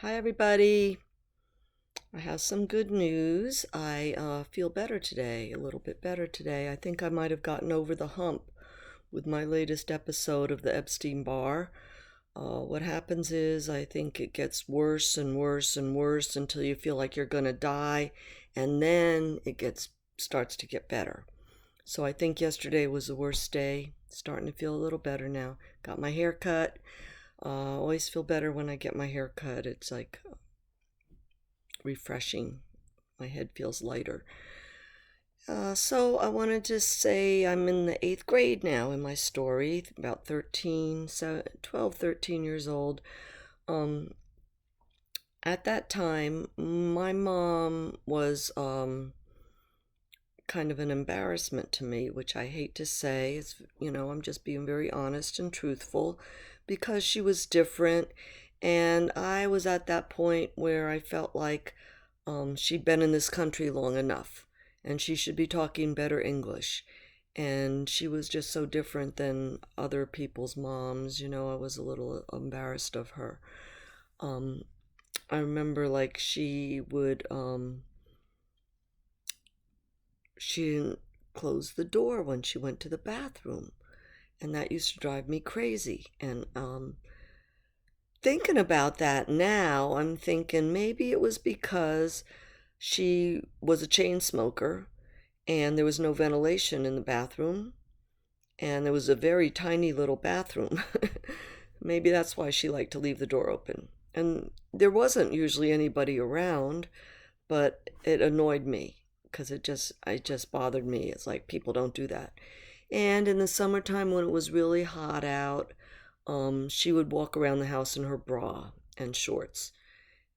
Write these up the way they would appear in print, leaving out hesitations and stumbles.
Hi, everybody. I have some good news. I feel better today, a little bit better today. I think I might have gotten over the hump with my latest episode of the Epstein Bar. What happens is I think it gets worse and worse and worse until you feel like you're gonna die, and then starts to get better. So I think yesterday was the worst day. Starting to feel a little better now. Got my hair cut. Always feel better when I get my hair cut. It's like refreshing. My head feels lighter. So I wanted to say I'm in the eighth grade now in my story, about 13, so 12, 13 years old. Um, at that time, my mom was kind of an embarrassment to me, which I hate to say. I'm just being very honest and truthful because she was different. And I was at that point where I felt like she'd been in this country long enough and she should be talking better English. And she was just so different than other people's moms. I was a little embarrassed of her. Um, I remember like she didn't close the door when she went to the bathroom. And that used to drive me crazy. And thinking about that now, I'm thinking maybe it was because she was a chain smoker and there was no ventilation in the bathroom. And there was a very tiny little bathroom. Maybe that's why she liked to leave the door open. And there wasn't usually anybody around, but it annoyed me because it just bothered me. It's like people don't do that. And in the summertime when it was really hot out, she would walk around the house in her bra and shorts.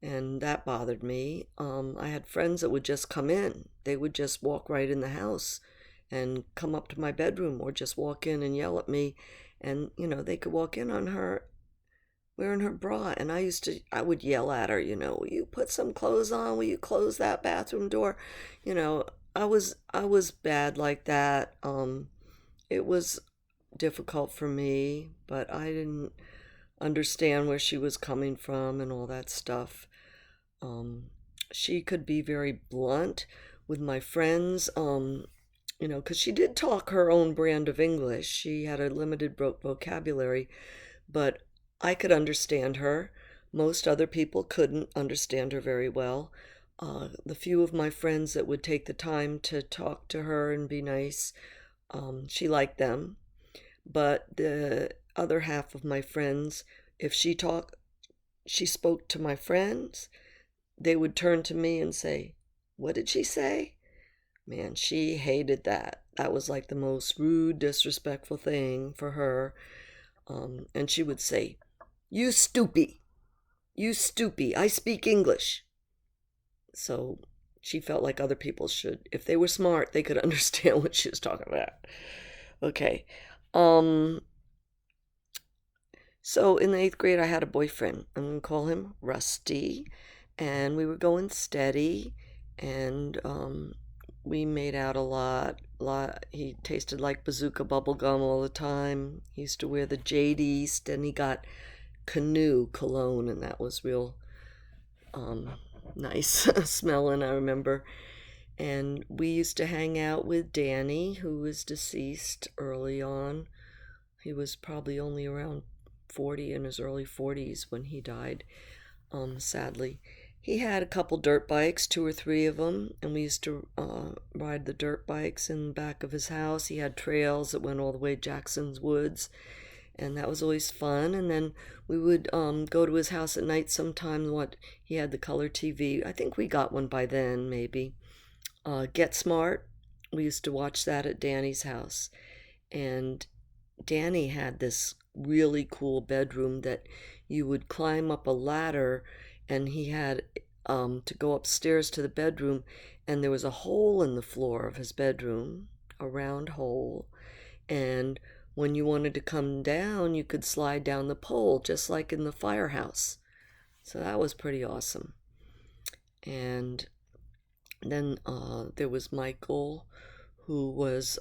And that bothered me. I had friends that would just come in. They would just walk right in the house and come up to my bedroom or just walk in and yell at me. And, they could walk in on her wearing her bra. And I would yell at her, will you put some clothes on? Will you close that bathroom door? You know, I was bad like that. It was difficult for me, but I didn't understand where she was coming from and all that stuff. Um, she could be very blunt with my friends, because she did talk her own brand of English. She had a limited vocabulary, but I could understand her. Most other people couldn't understand her very well. The few of my friends that would take the time to talk to her and be nice, she liked them. But the other half of my friends, if she spoke to my friends, they would turn to me and say, "What did she say?" Man, she hated that. That was like the most rude, disrespectful thing for her. And she would say, "You stoopy, you stoopy, I speak English." So she felt like other people should. If they were smart, they could understand what she was talking about. Okay. Um, So in the eighth grade, I had a boyfriend. I'm going to call him Rusty. And we were going steady. And we made out a lot. He tasted like bazooka bubble gum all the time. He used to wear the Jade East. And he got Canoe cologne. And that was real um, nice smelling, I remember. And we used to hang out with Danny, who was deceased early on. He was probably only around 40, in his early 40s when he died, sadly. He had a couple dirt bikes, two or three of them, and we used to ride the dirt bikes in the back of his house. He had trails that went all the way to Jackson's Woods, and that was always fun. And then we would go to his house at night sometimes. He had the color TV. I think we got one by then, maybe. Get Smart. We used to watch that at Danny's house. And Danny had this really cool bedroom that you would climb up a ladder, and he had to go upstairs to the bedroom, and there was a hole in the floor of his bedroom, a round hole. And when you wanted to come down, you could slide down the pole, just like in the firehouse. So that was pretty awesome. And then there was Michael, who was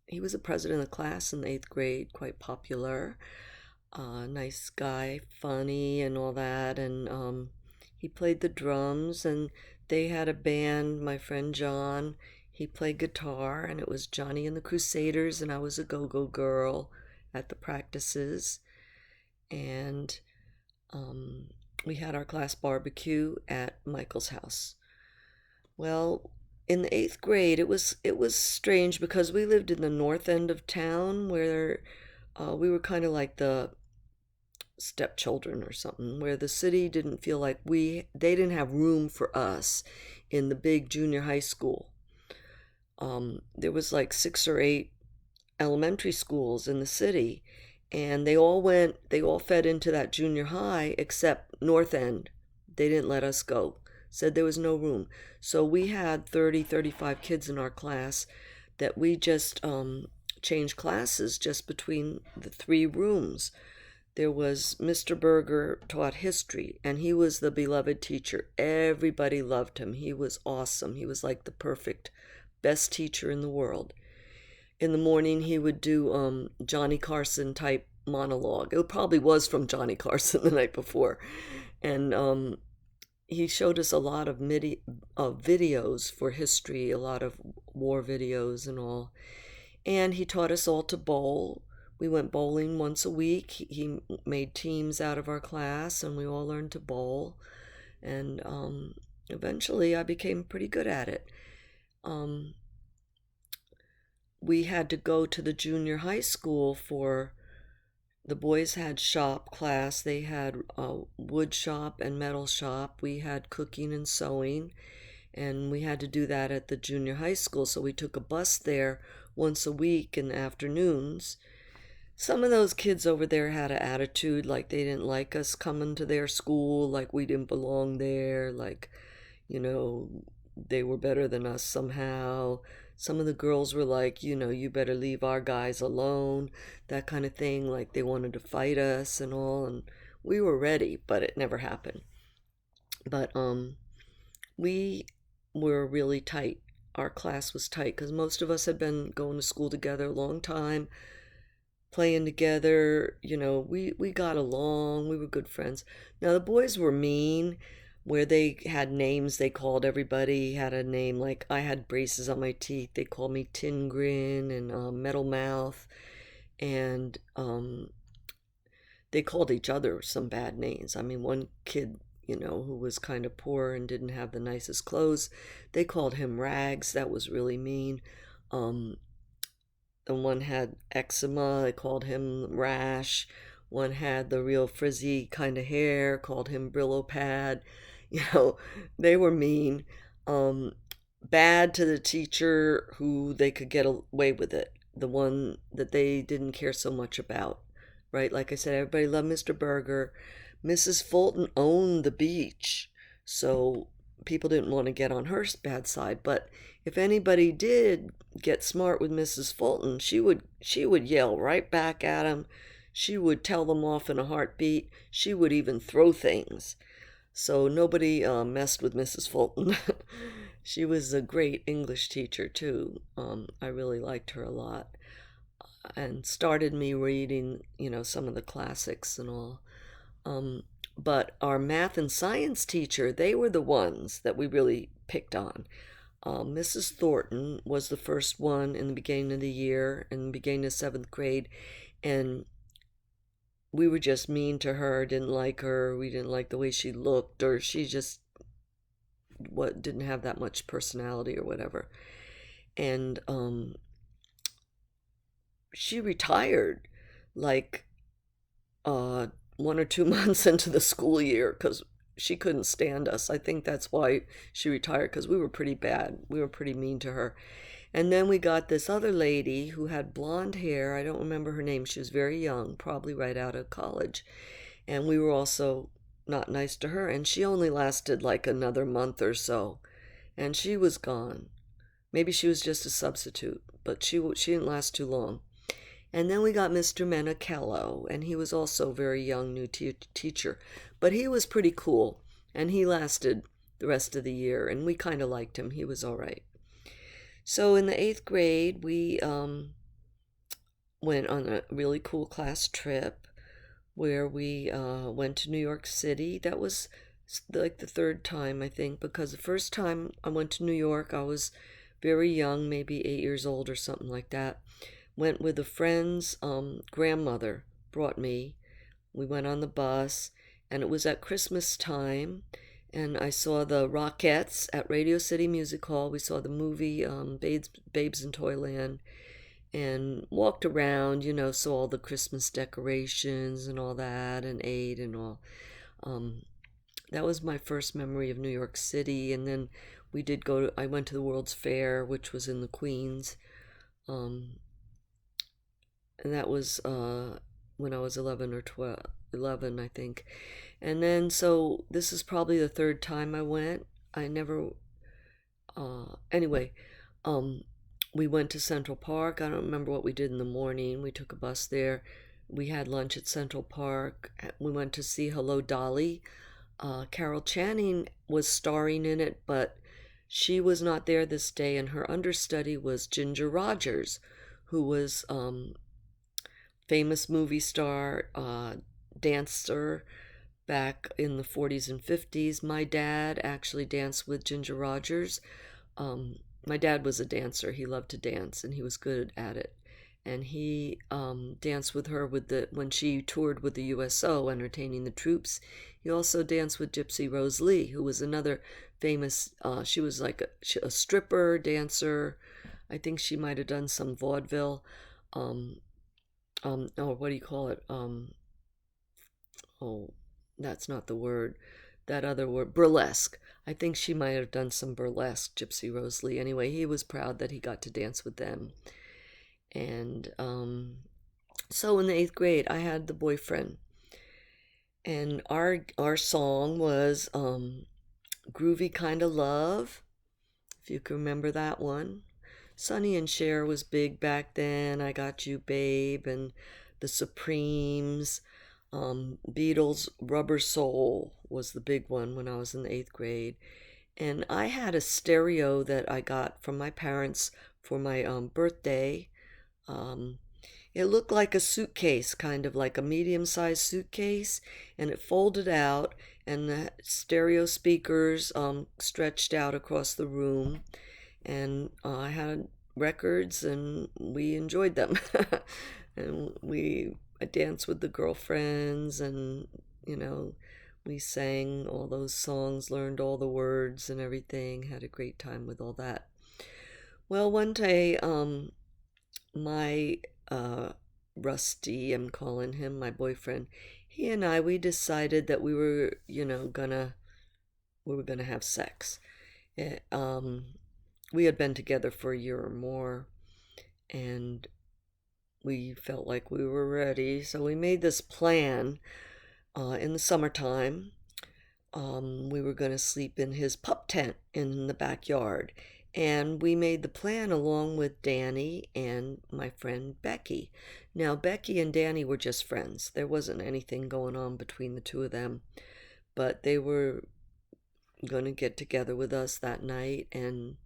he was a president of the class in the eighth grade, quite popular. nice guy, funny and all that. And he played the drums, and they had a band. My friend John, he played guitar, and it was Johnny and the Crusaders, and I was a go-go girl at the practices. And um, we had our class barbecue at Michael's house. Well, in the eighth grade, it was strange because we lived in the north end of town where we were kind of like the stepchildren or something, where the city didn't feel like they didn't have room for us in the big junior high school. There was like 6 or 8 elementary schools in the city, and they all fed into that junior high except North End. They didn't let us go, said there was no room. So we had 30, 35 kids in our class that we just changed classes just between the 3 rooms. There was Mr. Berger taught history, and he was the beloved teacher. Everybody loved him. He was awesome. He was like the perfect, best teacher in the world. In the morning, he would do Johnny Carson type monologue. It probably was from Johnny Carson the night before. And he showed us a lot of videos for history, a lot of war videos and all. And he taught us all to bowl. We went bowling once a week. He made teams out of our class, and we all learned to bowl. And eventually, I became pretty good at it. Um, we had to go to the junior high school for the boys had shop class. They had wood shop and metal shop. We had cooking and sewing, and we had to do that at the junior high school. So we took a bus there once a week in the afternoons. Some of those kids over there had an attitude like they didn't like us coming to their school, like we didn't belong there, like, you know, they were better than us somehow. Some of the girls were like, you better leave our guys alone, that kind of thing, like they wanted to fight us and all, and we were ready, but it never happened. But we were really tight. Our class was tight because most of us had been going to school together a long time, playing together. We got along. We were good friends. Now, the boys were mean, where they had names they called everybody. Had a name, like I had braces on my teeth. They called me Tin Grin and Metal Mouth. And they called each other some bad names. I mean, one kid, who was kind of poor and didn't have the nicest clothes, they called him Rags. That was really mean. And one had eczema, they called him Rash. One had the real frizzy kind of hair, called him Brillo Pad. You know, they were mean. Um, Bad to the teacher who they could get away with it, the one that they didn't care so much about, right? Like I said, everybody loved Mr. Berger. Mrs. Fulton owned the beach, so people didn't want to get on her bad side. But if anybody did get smart with Mrs. Fulton, she would yell right back at them. She would tell them off in a heartbeat. She would even throw things. So nobody messed with Mrs. Fulton. She was a great English teacher too. I really liked her a lot, and started me reading, some of the classics and all. But our math and science teacher, they were the ones that we really picked on. Mrs. Thornton was the first one in the beginning of the year, in the beginning of 7th grade, and we were just mean to her, didn't like her, we didn't like the way she looked, or she just didn't have that much personality or whatever. And she retired like 1 or 2 months into the school year because she couldn't stand us. I think that's why she retired, because we were pretty bad. We were pretty mean to her. And then we got this other lady who had blonde hair. I don't remember her name. She was very young, probably right out of college. And we were also not nice to her. And she only lasted like another month or so. And she was gone. Maybe she was just a substitute, but she didn't last too long. And then we got Mr. Menachello, and he was also a very young new teacher. But he was pretty cool, and he lasted the rest of the year, and we kind of liked him. He was all right. So in the 8th grade, we went on a really cool class trip. where we went to New York City. That was like the third time, I think, because the first time I went to New York, I was very young, maybe 8 years old or something like that. Went with a friend's grandmother, brought me. We went on the bus, and it was at Christmas time, and I saw the Rockettes at Radio City Music Hall. We saw the movie Babes in Toyland, and walked around, saw all the Christmas decorations and all that, and ate and all. Um, that was my first memory of New York City, and then I went to the World's Fair, which was in the Queens, um, and that was when I was 11 or 12, 11, I think. And then, so this is probably the third time I went. I never, anyway, um, we went to Central Park. I don't remember what we did in the morning. We took a bus there. We had lunch at Central Park. We went to see Hello, Dolly. Carol Channing was starring in it, but she was not there this day, and her understudy was Ginger Rogers, who was famous movie star, dancer back in the 40s and 50s. My dad actually danced with Ginger Rogers. My dad was a dancer. He loved to dance, and he was good at it. And he danced with her when she toured with the USO, entertaining the troops. He also danced with Gypsy Rose Lee, who was another famous. She was like a stripper dancer. I think she might have done some vaudeville. Oh, what do you call it? Oh, that's not the word. That other word, burlesque. I think she might have done some burlesque, Gypsy Rose Lee. Anyway, he was proud that he got to dance with them. And so in the 8th grade, I had the boyfriend, and our song was "Groovy Kinda Love," if you can remember that one. Sonny and Cher was big back then. I Got You, Babe, and the Supremes. Beatles, Rubber Soul was the big one when I was in the 8th grade. And I had a stereo that I got from my parents for my birthday. Um, it looked like a suitcase, kind of like a medium-sized suitcase, and it folded out, and the stereo speakers stretched out across the room, and I had records, and we enjoyed them. And I danced with the girlfriends, and you know, we sang all those songs, learned all the words and everything, had a great time with all that. Well, one day, my uh, Rusty, I'm calling him, my boyfriend, he and we decided that we were gonna have sex. Eh, we had been together for a year or more, and we felt like we were ready, so we made this plan in the summertime. We were going to sleep in his pup tent in the backyard, and we made the plan along with Danny and my friend Becky. Now, Becky and Danny were just friends. There wasn't anything going on between the two of them, but they were going to get together with us that night, and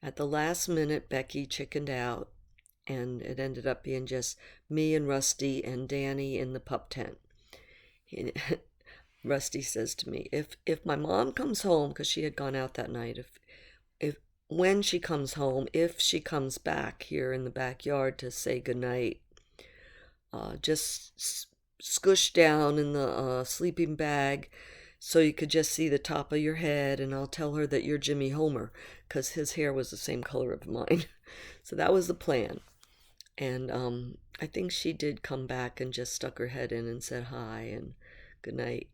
at the last minute, Becky chickened out, and it ended up being just me and Rusty and Danny in the pup tent. Rusty says to me, if my mom comes home, because she had gone out that night, if when she comes home, if she comes back here in the backyard to say goodnight, just scush down in the sleeping bag so you could just see the top of your head, and I'll tell her that you're Jimmy Homer, because his hair was the same color of mine. So that was the plan. And I think she did come back and just stuck her head in and said hi and good night.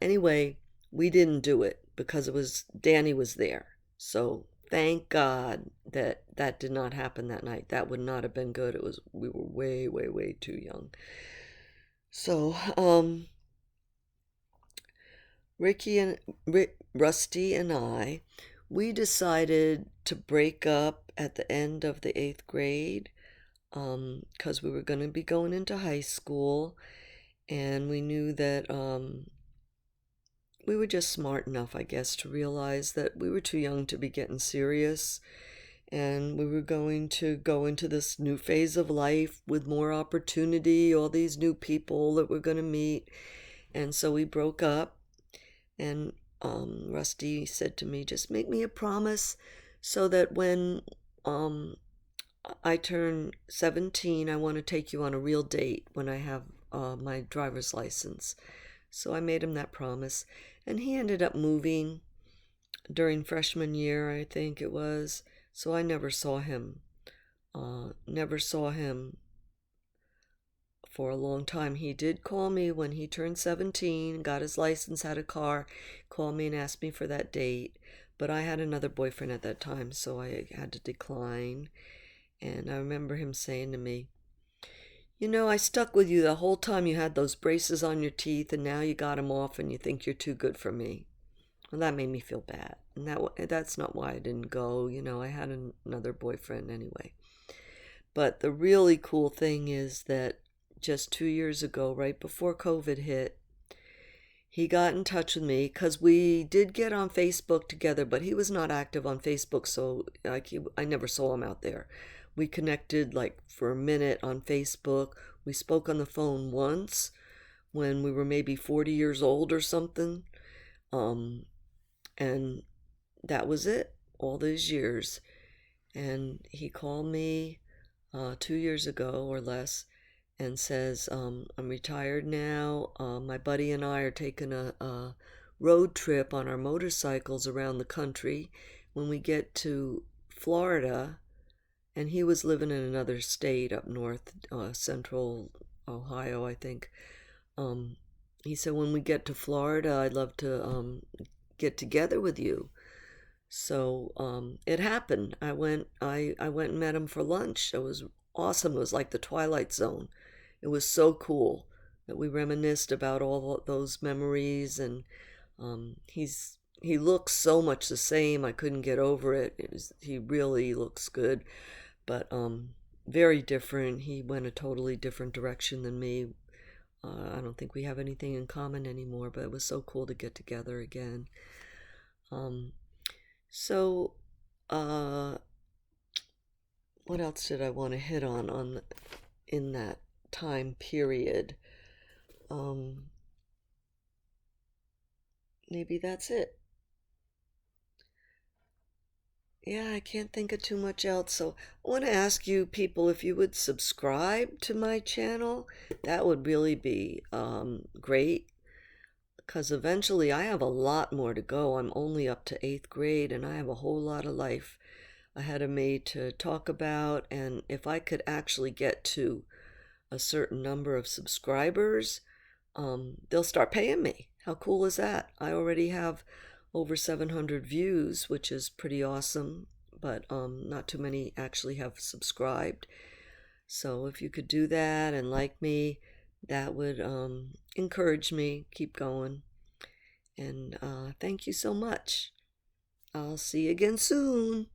Anyway, we didn't do it because Danny was there. So thank God that that did not happen that night. That would not have been good. We were way, way, way too young. So Rusty and I, we decided to break up at the end of the 8th grade, because we were going to be going into high school, and we knew that we were just smart enough, I guess, to realize that we were too young to be getting serious, and we were going to go into this new phase of life with more opportunity, all these new people that we're going to meet. And so we broke up, and Rusty said to me, just make me a promise so that when um, I turn 17, I want to take you on a real date when I have my driver's license. So I made him that promise, and he ended up moving during freshman year, I think it was. So I never saw him. Never saw him for a long time. He did call me when he turned 17, got his license, had a car, called me and asked me for that date. But I had another boyfriend at that time, so I had to decline. And I remember him saying to me, you know, I stuck with you the whole time you had those braces on your teeth, and now you got them off and you think you're too good for me. Well, that made me feel bad. And that's not why I didn't go. You know, I had another boyfriend anyway. But the really cool thing is that just 2 years ago, right before COVID hit, he got in touch with me because we did get on Facebook together, but he was not active on Facebook, so I never saw him out there. We connected like for a minute on Facebook. We spoke on the phone once when we were maybe 40 years old or something. And that was it, all those years. And he called me 2 years ago or less and says, I'm retired now. My buddy and I are taking a road trip on our motorcycles around the country. When we get to Florida, and he was living in another state up north, central Ohio, I think. He said, when we get to Florida, I'd love to get together with you. So it happened. I went and met him for lunch. It was awesome. It was like the Twilight Zone. It was so cool that we reminisced about all those memories, and he looks so much the same. I couldn't get over it. He really looks good, but very different. He went a totally different direction than me. I don't think we have anything in common anymore, but it was so cool to get together again. So, uh, what else did I want to hit on in that time period? Maybe that's it. Yeah, I can't think of too much else. So I want to ask you people if you would subscribe to my channel. That would really be great, because eventually I have a lot more to go. I'm only up to 8th grade, and I have a whole lot of life ahead of me to talk about. And if I could actually get to a certain number of subscribers, they'll start paying me. How cool is that? I already have over 700 views, which is pretty awesome, but not too many actually have subscribed. So if you could do that and like me, that would encourage me, keep going. And thank you so much. I'll see you again soon.